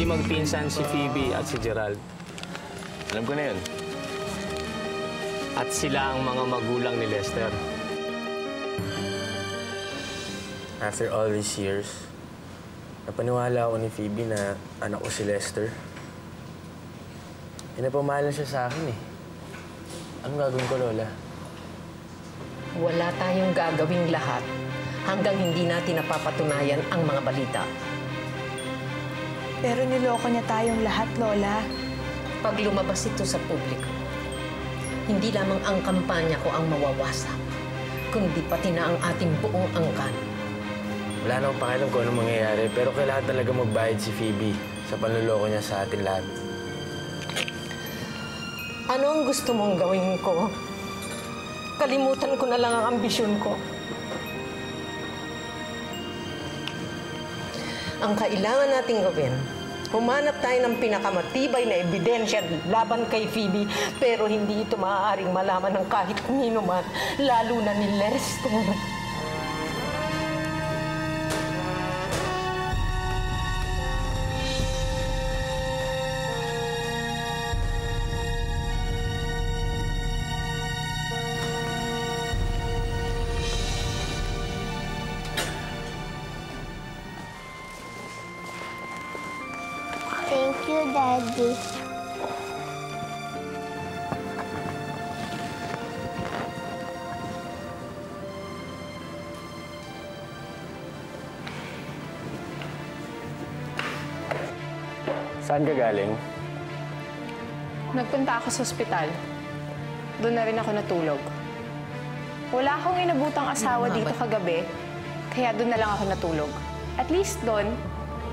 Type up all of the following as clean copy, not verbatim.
magpinsan si Phoebe at si Gerald. Alam ko na yun. At sila ang mga magulang ni Lester. After all these years, napaniwala ako ni Phoebe na anak ko si Lester. Napamahalan siya sa akin eh. Anong gagawin ko, Lola? Wala tayong gagawing lahat hanggang hindi natin napapatunayan ang mga balita. Pero niloko niya tayong lahat, Lola. Pag lumabas ito sa publiko, hindi lamang ang kampanya ko ang mawawasak, kundi pati na ang ating buong angkan. Wala na akong pakialam kung anong mangyayari, pero kailangan talaga magbayad si Phoebe sa panluloko niya sa atin lahat. Ano ang gusto mong gawin ko? Kalimutan ko na lang ang ambisyon ko. Ang kailangan nating gawin, humanap tayo ng pinakamatibay na ebidensya laban kay Phoebe, pero hindi ito maaaring malaman ng kahit kanino man, lalo na ni Lester. Thank you, Daddy. Saan ka galing? Nagpunta ako sa ospital. Doon na rin ako natulog. Wala akong inabutang asawa dito kagabi, kaya doon na lang ako natulog. At least doon,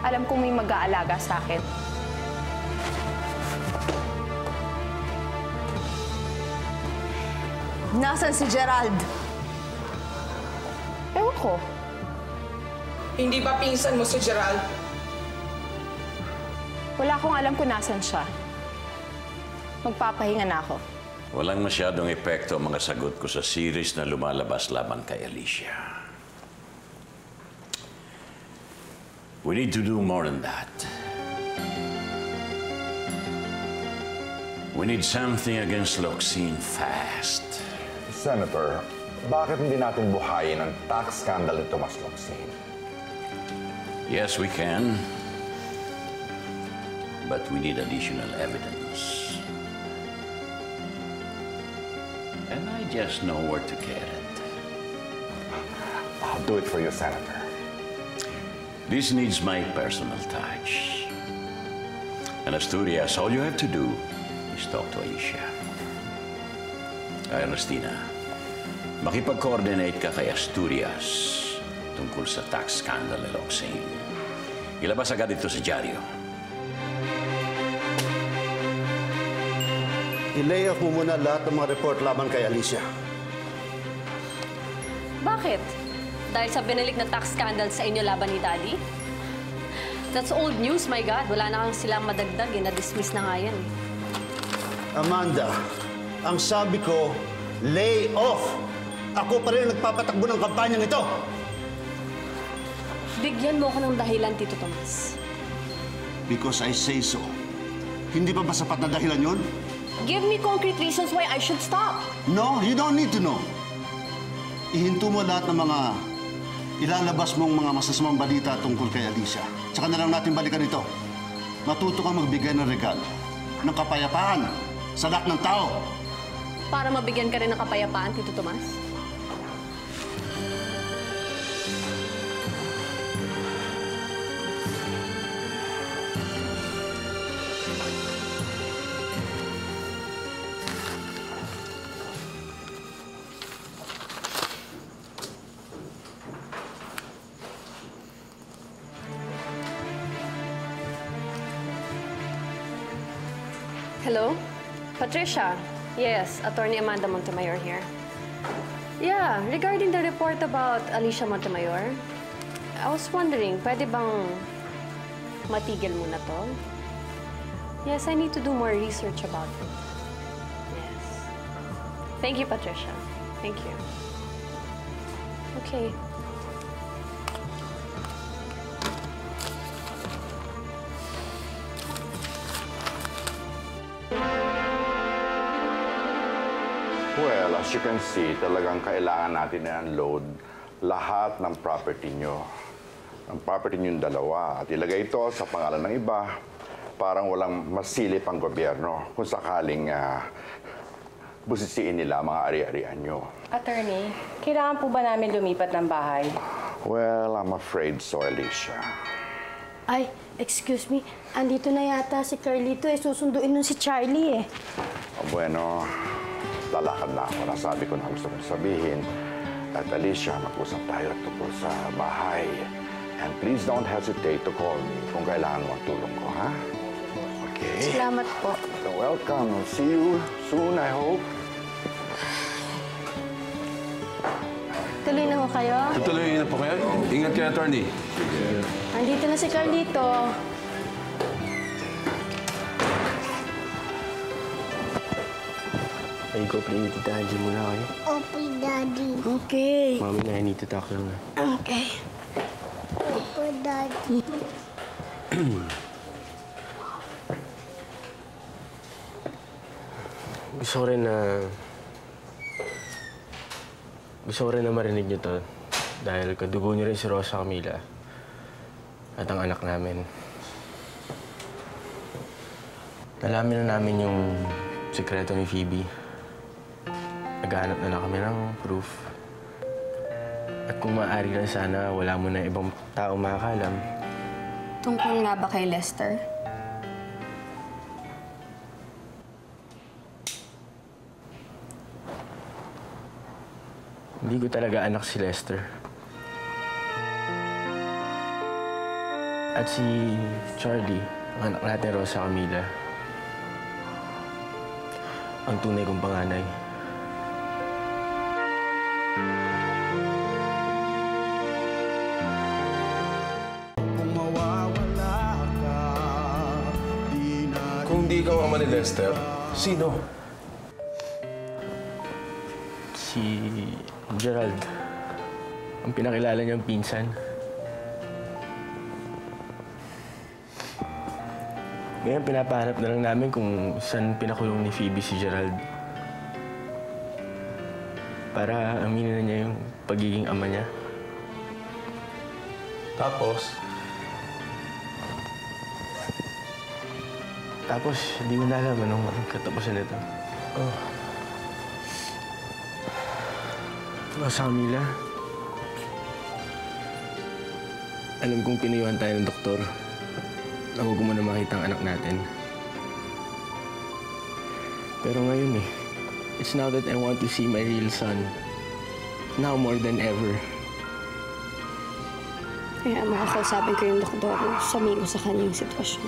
alam kong may mag-aalaga sa akin. Nasaan si Gerald? Ewan ko. Hindi ba pinsan mo si Gerald? Wala akong alam kung nasan siya. Magpapahinga na ako. Walang masyadong epekto ang mga sagot ko sa series na lumalabas laban kay Alicia. We need to do more than that. We need something against Loxine fast. Senator, bakit hindi natin buhayin ang tax scandal ni Tomas Loxine? Yes, we can. But we need additional evidence. And I just know where to get it. I'll do it for you, Senator. This needs my personal touch. And Asturias, all you have to do is talk to Alicia. Ernestina, makipag-coordinate ka kay Asturias tungkol sa tax scandal ni Loxine. Ilabas agad ito sa dyaryo. I-lay off mo muna lahat ng mga report laban kay Alicia. Bakit? Dahil sa binalik na tax scandal sa inyo laban ni Daddy? That's old news, my God. Wala na kang silang madagdag eh. Na-dismiss na nga yan eh. Amanda, ang sabi ko, lay off! Ako pa rin ang nagpapatakbo ng kampanyang ito! Bigyan mo ko ng dahilan, Tito Tomas. Because I say so. Hindi pa ba sapat na dahilan yun? Give me concrete reasons why I should stop. No, you don't need to know. Ihinto mo lahat ng mga ilalabas mong mga masasamang balita tungkol kay Alicia. Tsaka na lang natin balikan ito. Matuto kang magbigay ng regalo, ng kapayapaan sa lahat ng tao. Para mabigyan ka rin ng kapayapaan, Tito Tomas? Hello? Patricia? Yes, Attorney Amanda Montemayor here. Yeah, regarding the report about Alicia Montemayor, I was wondering, pwede bang matigil muna to? Yes, I need to do more research about it. Yes. Thank you, Patricia. Thank you. Okay. Well, as you can see, talagang kailangan natin i-unload lahat ng property nyo. Ang property nyo yung dalawa. At ilagay ito sa pangalan ng iba. Parang walang masilip ang gobyerno kung sakaling busisiin nila mga ari-arian nyo. Attorney, kailangan po ba namin lumipat ng bahay? Well, I'm afraid so, Alicia. Ay, excuse me. Andito na yata si Carlito eh. Susunduin nun si Charlie eh. Bueno, lalakad na ako. Nasabi ko na gusto kong sabihin. At Alicia, mag-usap tayo tungkol sa bahay. And please don't hesitate to call me kung kailangan mo ang tulong ko, ha? Okay? Salamat po. You're welcome. I'll see you soon, I hope. Tuloy na ho kayo. Tutuloy na po kayo. Ingat kayo, attorney. Andito na si Carlito. Ay, go play with Tita Angie muna kayo. Okay, Daddy. Okay. Mami na, I need to talk lang na. Okay. Okay, Daddy. Gusto ko rin na marinig niyo to. Dahil kadugo niyo rin si Rosa Camila. At ang anak namin. Nalamin na namin yung sikreto ni Phoebe. Naghahanap na lang kami ng proof. At kung maaari lang sana, wala mo na ibang tao makakalam. Tungkol nga ba kay Lester? Hindi ko talaga anak si Lester. At si Charlie, ang anak natin, Rosa Camila. Ang tunay kong panganay. Kung di ikaw ama ni Lester, sino? Si Gerald. Ang pinakilala niyang pinsan. Ngayon, pinapahanap na lang namin kung saan pinakulong ni Phoebe si Gerald. Para aminin na niya yung pagiging ama niya. Tapos, hindi mo na alam anong katapusan nito. Rosa Camila, alam kong pinayuhan tayo ng doktor na huwag mo na makita ang anak natin. Pero ngayon it's now that I want to see my real son. Now more than ever. Kaya makakausapin ko yung doktor. Sabihin ko sa kanya yung sitwasyon.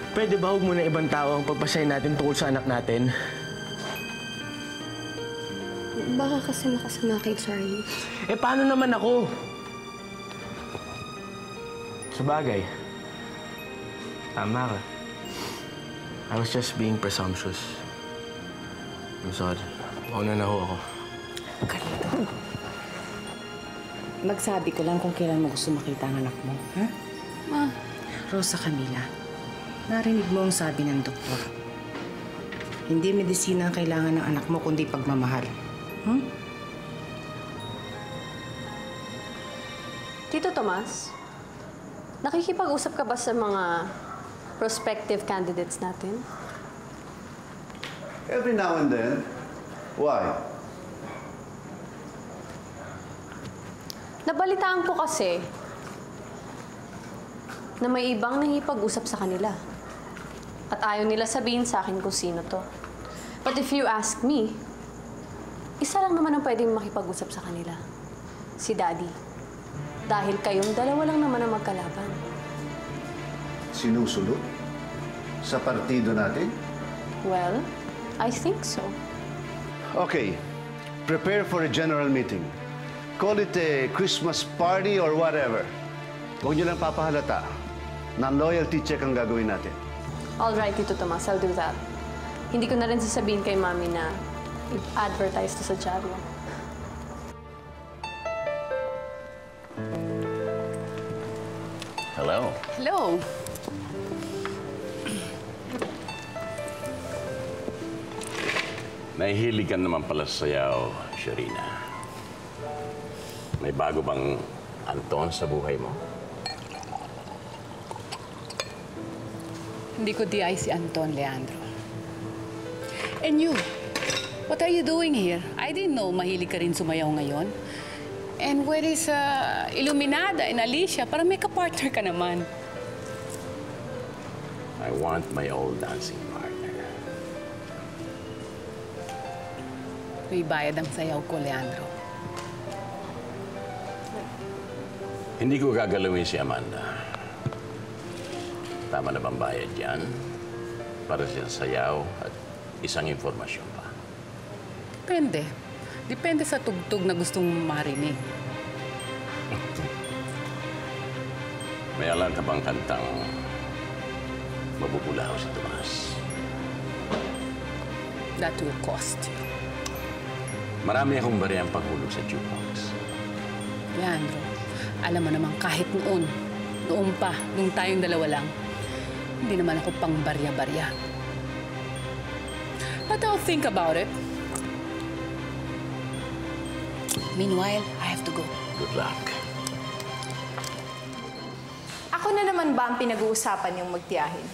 Pwede ba huwag mo na ibang tao ang pagpasayin natin tungkol sa anak natin? Baka kasi makasama kay Charlie. Paano naman ako? Sabagay. Tama ka. I was just being presumptuous. I'm sorry. Mauna na ho ako. Carlito. Magsabi ko lang kung kailan mo gusto makita ang anak mo, ha? Ma. Rosa Camila, narinig mo ang sabi ng doktor. Hindi medisina ang kailangan ng anak mo, kundi pagmamahal. Tito Tomas, nakikipag-usap ka ba sa mga prospective candidates natin? Every now and then. Why? Nabalitaan ko kasi na may ibang nakipag-usap sa kanila. At ayaw nila sabihin sa akin kung sino to. But if you ask me, isa lang naman ang pwedeng makipag-usap sa kanila. Si Daddy. Dahil kayong dalawa lang naman ang magkalaban. Sinusulot? Sa partido natin? Well, I think so. Okay. Prepare for a general meeting. Call it a Christmas party or whatever. Huwag niyo lang papahalata na loyalty check ang gagawin natin. All right, Tito Tomas, I'll do that. Hindi ko na rin sasabihin kay Mami na i-advertise to sa dyaryo. Hello. Hello. Nahihilig ka naman pala sa sayaw, Sharina. May bago bang Anton sa buhay mo? Hindi ko di ay si Anton, Leandro. And you, what are you doing here? I didn't know mahilig ka rin sumayaw ngayon. And where is Illuminada and Alicia? Para may kapartner ka naman. I want my old dancing partner. May bayad ang sayaw ko, Leandro. Hindi ko gagalawin si Amanda. Tama na bang bayad yan? Para sa sayaw at isang informasyon pa. Depende. Depende sa tugtog na gustong marinig. May alam ka bang kantang mabubulaw si Tomas? That will cost you. Marami akong bariyang panghulog sa jukebox. Leandro, alam mo naman kahit noon pa, nung tayong dalawa lang, hindi naman ako pang barya-barya. But I'll think about it. Meanwhile, I have to go. Good luck. Ako na naman ba ang pinag-uusapan yung magtiyahin?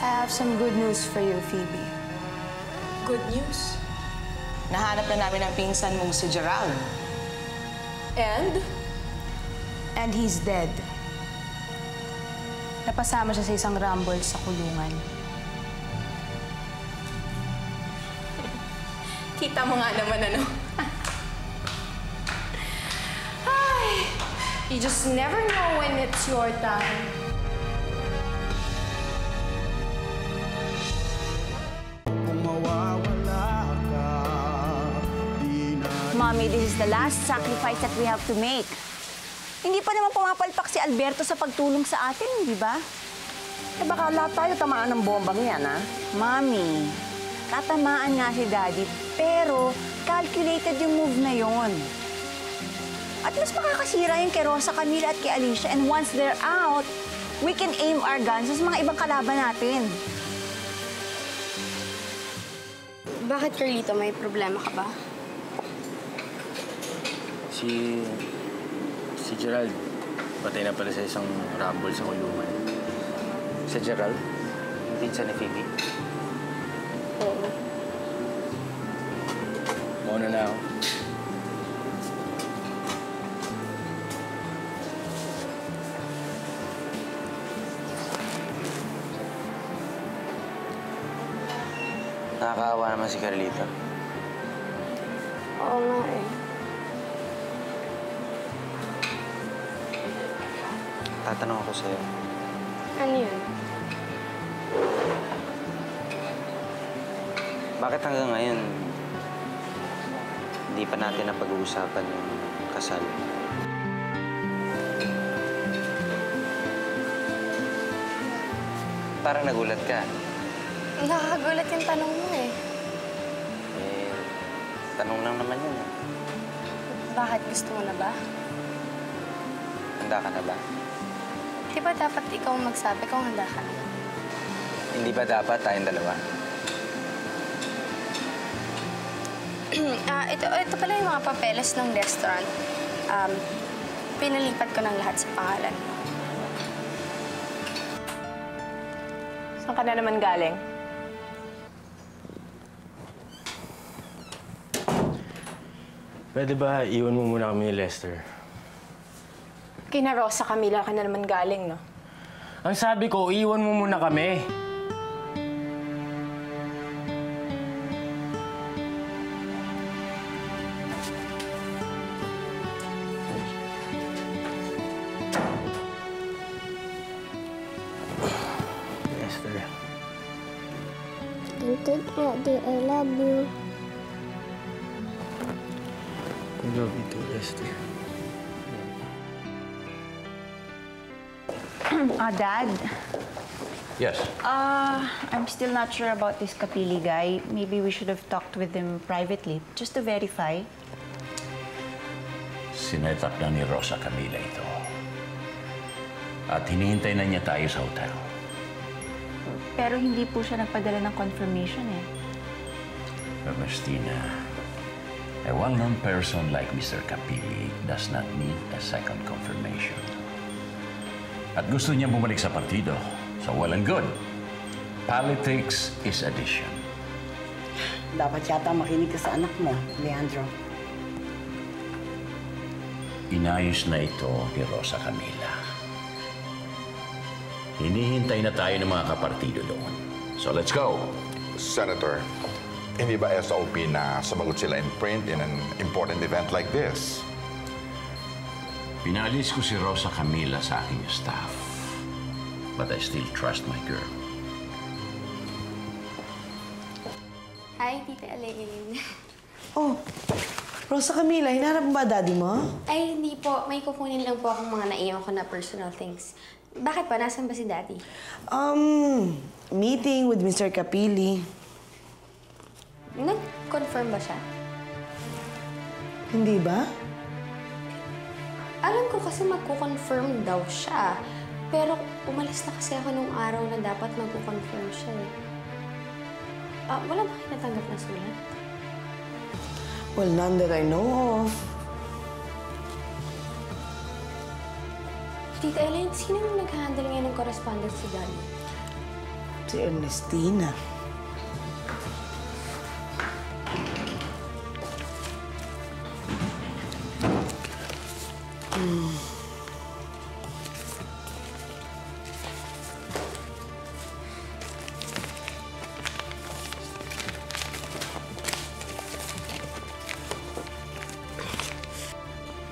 I have some good news for you, Phoebe. Good news. Nahanap na namin ang pinsan mong si Gerald. And? And he's dead. Napasama siya sa isang rumble sa kulungan. Kita mo nga naman ano. Ay, you just never know when it's your time. Mommy, this is the last sacrifice that we have to make. Hindi pa naman pumapalpak si Alberto sa pagtulong sa atin, di ba? Eh baka lahat tayo tamaan ng bombang yan, ha? Mami, tatamaan nga si Daddy, pero calculated yung move na yon. At mas makakasira yung kay Rosa, Camila at kay Alicia. And once they're out, we can aim our guns sa mga ibang kalaban natin. Bakit, Carlito? May problema ka ba? Si Gerald, patay na pala sa isang rumble sa kulungan. Si Gerald? Yung pinsan ni Phoebe? Oo. Mauna na ako. Nakakaawa naman si Carlita. Oo nga eh. Tatanong ako sa'yo. Ano yun? Bakit hanggang ngayon, hindi pa natin napag-uusapan yung kasal? Parang nagulat ka. Nakakagulat yung tanong mo eh. Tanong lang naman yun. Bakit? Gusto mo na ba? Handa ka na ba? Di ba dapat ikaw magsabi kung handa ka na? Hindi ba dapat tayong dalawa? Ito pala yung mga papeles ng restaurant. Pinalipat ko ng lahat sa pangalan mo. Saan ka na naman galing? Pwede ba iwan mo muna kami ni Lester? Kina Rosa, Camila ka na naman galing, no? Ang sabi ko, iwan mo muna kami. Lester. Daddy, I love you. I love you too, Lester. Dad? Yes. I'm still not sure about this Kapili guy. Maybe we should have talked with him privately, just to verify. Sinetap na ni Rosa Camila ito. At hinihintay na niya tayo sa hotel. Pero hindi po siya nagpadala ng confirmation eh. Ernestina, a well-known person like Mr. Capili does not need a second confirmation. At gusto niya bumalik sa partido. So well and good. Politics is addition. Dapat yata makinig ka sa anak mo, Leandro. Inayos na ito ni Rosa Camila. Hinihintay na tayo ng mga kapartido doon. So let's go. Senator, hindi ba SOP na sumagot sila in print in an important event like this? Pinalis ko si Rosa Camila sa aking staff. But I still trust my girl. Hi, Tita Elaine. Oh, Rosa Camila, hinarap ba daddy mo? Ay, hindi po. May kukunin lang po akong mga naiwan ko na personal things. Bakit pa? Nasaan ba si Daddy? Meeting with Mr. Capili. Nag-confirm ba siya? Hindi ba? Alam ko kasi magko-confirm daw siya. Pero umalis na kasi ako nung araw na dapat magko-confirm siya eh. Wala ba kayo natanggap na sulat? Well, none that I know of. Tita Elaine, sino yung nag-handle ngayon ng correspondence si Daddy? Si Ernestina.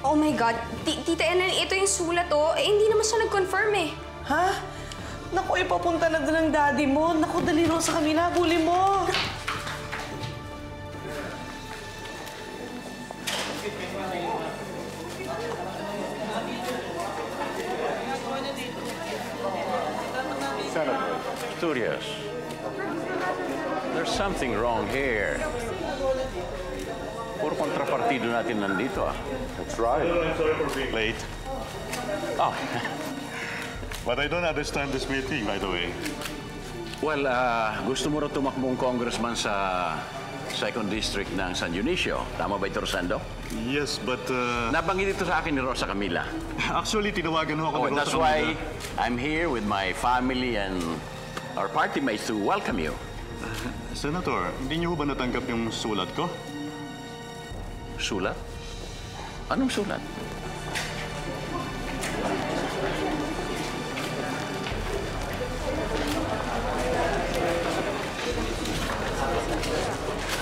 Oh my God! Tita Elaine, ito yung sulat, oh. Eh, hindi naman siya nag-confirm eh. Ha? Naku, ipapunta na doon ng daddy mo. Naku, dali Rosa Camila, habulin mo. Senator, Asturias, there's something wrong here. Puro kontrapartido natin nandito, ah. That's right. I'm sorry for being late. Oh. But I don't understand this meeting, by the way. Well, gusto mo rin tumakbong congressman sa 2nd District ng San Dionisio. Tama ba ito, Rosando? Yes, but... Nabanggit ito sa akin ni Rosa Camila. Actually, tinawagan ho ako ni Rosa That's why I'm here with my family and our party mates to welcome you. Senator, hindi niyo ba natanggap yung sulat ko? Sulat? Anong sulat?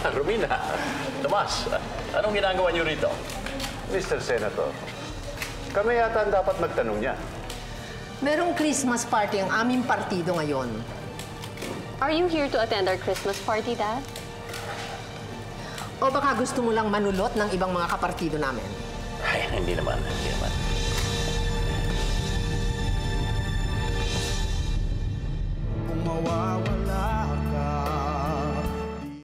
Romina, Tomas, anong ginagawa niyo rito? Mr. Senator, kami yata ang dapat magtanong niya. Merong Christmas party ang aming partido ngayon. Are you here to attend our Christmas party, Dad? O baka gusto mo lang manulot ng ibang mga kapartido namin? Ay, hindi naman. Hindi naman. Kung mawawala